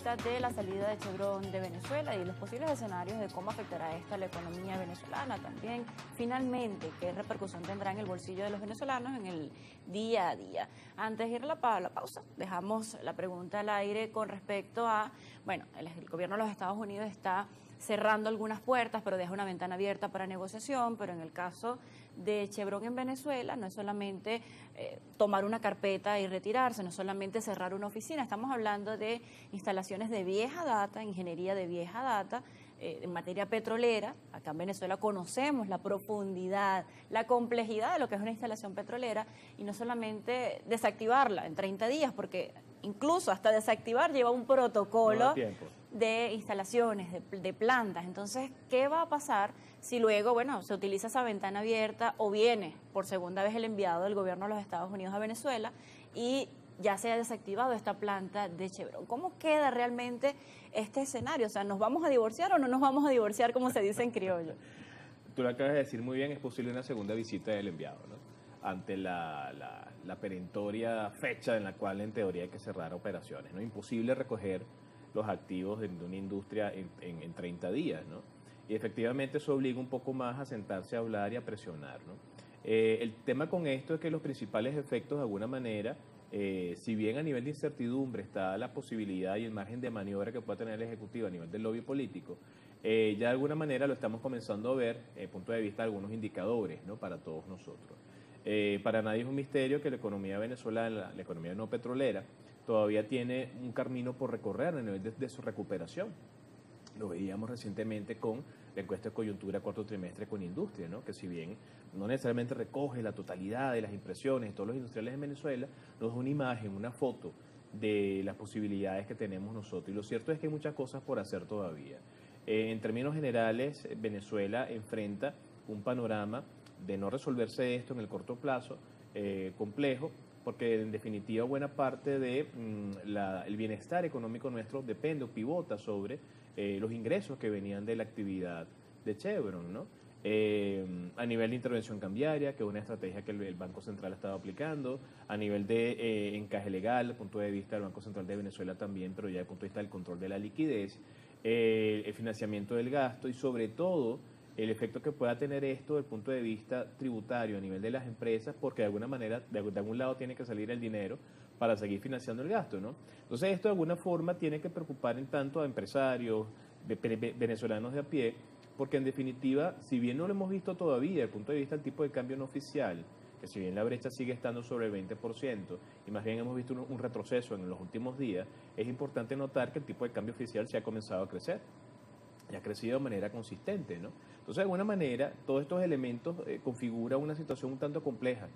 vista de la salida de Chevron de Venezuela y los posibles escenarios de cómo afectará esto a la economía venezolana también, finalmente, qué repercusión tendrá en el bolsillo de los venezolanos en el día a día. Antes de ir a la pausa, dejamos la pregunta al aire con respecto a, bueno, el gobierno de los Estados Unidos está cerrando algunas puertas, pero deja una ventana abierta para negociación, pero en el caso de Chevron en Venezuela no es solamente tomar una carpeta y retirarse, no es solamente cerrar una oficina, estamos hablando de instalaciones de vieja data, ingeniería de vieja data, en materia petrolera. Acá en Venezuela conocemos la profundidad, la complejidad de lo que es una instalación petrolera y no solamente desactivarla en 30 días, porque incluso hasta desactivar lleva un protocolo de instalaciones, de plantas. Entonces, ¿qué va a pasar si luego, bueno, se utiliza esa ventana abierta o viene por segunda vez el enviado del gobierno de los Estados Unidos a Venezuela y ya se ha desactivado esta planta de Chevron? ¿Cómo queda realmente este escenario? O sea, ¿nos vamos a divorciar o no nos vamos a divorciar, como se dice en criollo? Tú lo acabas de decir muy bien, es posible una segunda visita del enviado, ¿no? Ante la perentoria fecha en la cual en teoría hay que cerrar operaciones, ¿no? Imposible recoger los activos de una industria en 30 días, ¿no? Y efectivamente eso obliga un poco más a sentarse a hablar y a presionar, ¿no? El tema con esto es que los principales efectos, de alguna manera, si bien a nivel de incertidumbre está la posibilidad y el margen de maniobra que pueda tener el Ejecutivo a nivel del lobby político, ya de alguna manera lo estamos comenzando a ver desde el punto de vista de algunos indicadores, ¿no? Para todos nosotros. Para nadie es un misterio que la economía venezolana, la economía no petrolera, todavía tiene un camino por recorrer a nivel de su recuperación. Lo veíamos recientemente con la encuesta de coyuntura cuarto trimestre con industria, ¿no? Que si bien no necesariamente recoge la totalidad de las impresiones de todos los industriales en Venezuela, nos da una imagen, una foto de las posibilidades que tenemos nosotros. Y lo cierto es que hay muchas cosas por hacer todavía. En términos generales, Venezuela enfrenta un panorama de no resolverse esto en el corto plazo, complejo, porque en definitiva buena parte de el bienestar económico nuestro depende o pivota sobre los ingresos que venían de la actividad de Chevron, ¿no? A nivel de intervención cambiaria, que es una estrategia que el Banco Central ha estado aplicando, a nivel de encaje legal, desde el punto de vista del Banco Central de Venezuela también, pero ya desde el punto de vista del control de la liquidez, el financiamiento del gasto y sobre todo el efecto que pueda tener esto desde el punto de vista tributario a nivel de las empresas, porque de alguna manera, de algún lado tiene que salir el dinero para seguir financiando el gasto, ¿no? Entonces esto de alguna forma tiene que preocupar en tanto a empresarios venezolanos de a pie, porque en definitiva, si bien no lo hemos visto todavía desde el punto de vista del tipo de cambio no oficial, que si bien la brecha sigue estando sobre el 20% y más bien hemos visto un retroceso en los últimos días, es importante notar que el tipo de cambio oficial se ha comenzado a crecer y ha crecido de manera consistente, ¿no? Entonces, de alguna manera, todos estos elementos configuran una situación un tanto compleja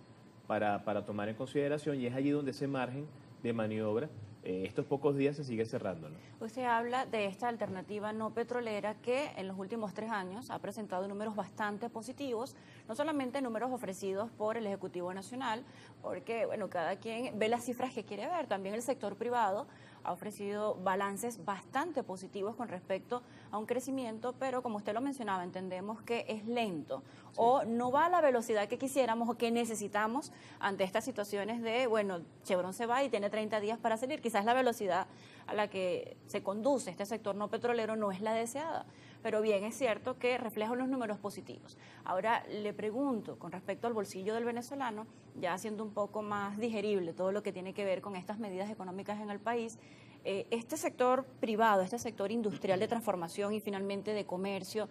para tomar en consideración y es allí donde ese margen de maniobra estos pocos días se sigue cerrando, ¿no? Usted habla de esta alternativa no petrolera que en los últimos 3 años ha presentado números bastante positivos, no solamente números ofrecidos por el Ejecutivo Nacional, porque bueno, cada quien ve las cifras que quiere ver, también el sector privado ha ofrecido balances bastante positivos con respecto a un crecimiento, pero como usted lo mencionaba, entendemos que es lento o no va a la velocidad que quisiéramos o que necesitamos ante estas situaciones de, bueno, Chevron se va y tiene 30 días para salir. Quizás la velocidad a la que se conduce este sector no petrolero no es la deseada, pero bien es cierto que refleja unos números positivos. Ahora le pregunto, con respecto al bolsillo del venezolano, ya haciendo un poco más digerible todo lo que tiene que ver con estas medidas económicas en el país, este sector privado, este sector industrial de transformación y finalmente de comercio,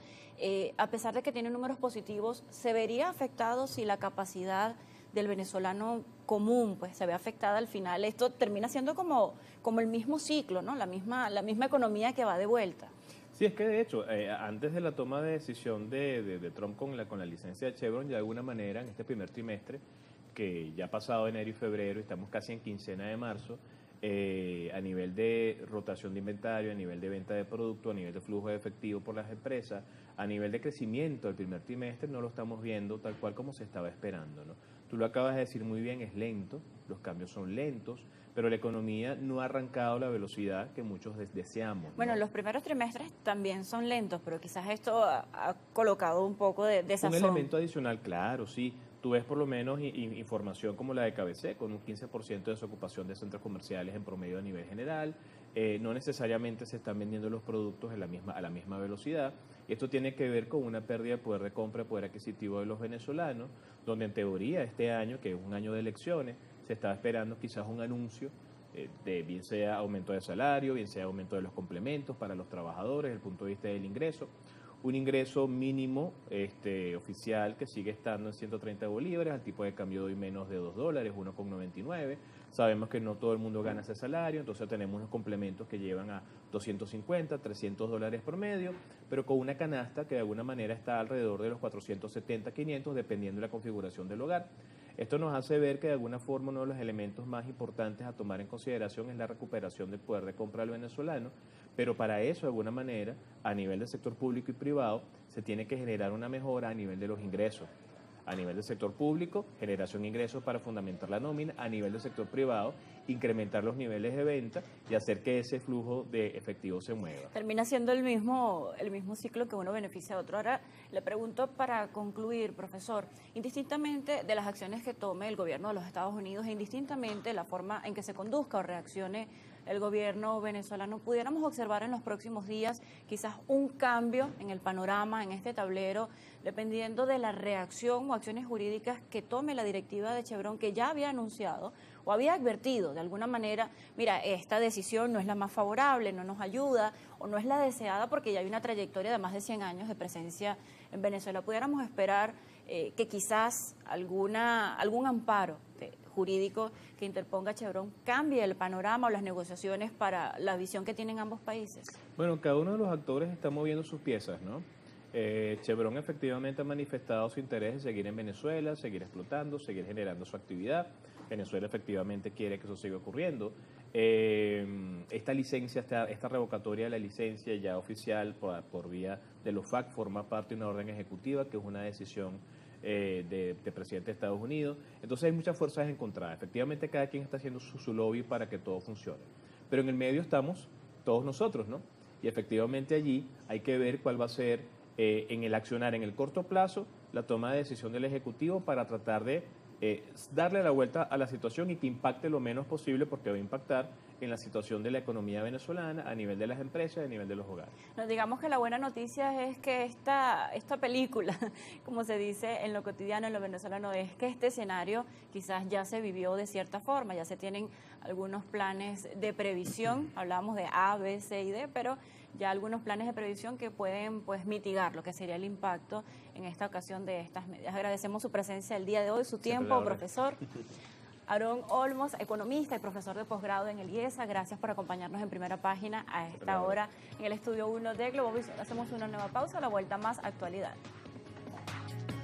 a pesar de que tiene números positivos, ¿se vería afectado si la capacidad del venezolano común pues se ve afectada al final? Esto termina siendo como el mismo ciclo, ¿no? La misma economía que va de vuelta. Sí, es que de hecho, antes de la toma de decisión de Trump con la licencia de Chevron, ya de alguna manera en este primer trimestre, que ya ha pasado enero y febrero, estamos casi en quincena de marzo, a nivel de rotación de inventario, a nivel de venta de producto, a nivel de flujo de efectivo por las empresas, a nivel de crecimiento del primer trimestre, no lo estamos viendo tal cual como se estaba esperando, ¿no? Tú lo acabas de decir muy bien, es lento, los cambios son lentos, pero la economía no ha arrancado a la velocidad que muchos deseamos, ¿no? Bueno, los primeros trimestres también son lentos, pero quizás esto ha colocado un poco de sazón. Un elemento adicional, claro, sí. Tú ves por lo menos información como la de KBC, con un 15% de desocupación de centros comerciales en promedio a nivel general, no necesariamente se están vendiendo los productos a la misma velocidad. Y esto tiene que ver con una pérdida de poder de compra, poder adquisitivo de los venezolanos, donde en teoría este año, que es un año de elecciones, se está esperando quizás un anuncio de bien sea aumento de salario, bien sea aumento de los complementos para los trabajadores desde el punto de vista del ingreso. Un ingreso mínimo oficial que sigue estando en 130 bolívares, al tipo de cambio de hoy menos de $2, 1,99. Sabemos que no todo el mundo gana ese salario, entonces tenemos unos complementos que llevan a 250, $300 por medio, pero con una canasta que de alguna manera está alrededor de los 470, 500, dependiendo de la configuración del hogar. Esto nos hace ver que de alguna forma uno de los elementos más importantes a tomar en consideración es la recuperación del poder de compra del venezolano, pero para eso de alguna manera a nivel del sector público y privado se tiene que generar una mejora a nivel de los ingresos. A nivel del sector público, generación de ingresos para fundamentar la nómina; a nivel del sector privado, incrementar los niveles de venta y hacer que ese flujo de efectivo se mueva. Termina siendo el mismo ciclo que uno beneficia a otro. Ahora le pregunto para concluir, profesor, indistintamente de las acciones que tome el gobierno de los Estados Unidos e indistintamente de la forma en que se conduzca o reaccione el gobierno venezolano, pudiéramos observar en los próximos días quizás un cambio en el panorama, en este tablero, dependiendo de la reacción o acciones jurídicas que tome la directiva de Chevron, que ya había anunciado o había advertido de alguna manera: mira, esta decisión no es la más favorable, no nos ayuda o no es la deseada porque ya hay una trayectoria de más de 100 años de presencia en Venezuela. Pudiéramos esperar que quizás algún amparo jurídico que interponga Chevron cambie el panorama o las negociaciones para la visión que tienen ambos países. Bueno, cada uno de los actores está moviendo sus piezas, ¿no? Chevron efectivamente ha manifestado su interés en seguir en Venezuela, seguir explotando, seguir generando su actividad. Venezuela efectivamente quiere que eso siga ocurriendo. Esta licencia, esta revocatoria de la licencia ya oficial por vía de los FAC forma parte de una orden ejecutiva que es una decisión de presidente de Estados Unidos. Entonces hay muchas fuerzas encontradas. Efectivamente cada quien está haciendo su lobby para que todo funcione. Pero en el medio estamos todos nosotros, ¿no? Y efectivamente allí hay que ver cuál va a ser en el accionar en el corto plazo la toma de decisión del Ejecutivo para tratar de darle la vuelta a la situación y que impacte lo menos posible, porque va a impactar en la situación de la economía venezolana a nivel de las empresas y a nivel de los hogares. No, digamos que la buena noticia es que esta película, como se dice en lo cotidiano, en lo venezolano, es que este escenario quizás ya se vivió de cierta forma, ya se tienen algunos planes de previsión, hablábamos de A, B, C y D, pero ya algunos planes de previsión que pueden pues mitigar lo que sería el impacto en esta ocasión de estas medidas. Agradecemos su presencia el día de hoy, su tiempo, profesor. Aarón Olmos, economista y profesor de posgrado en el IESA, gracias por acompañarnos en Primera Página a esta hora en el Estudio 1 de Globovisión. Hacemos una nueva pausa, la vuelta más actualidad.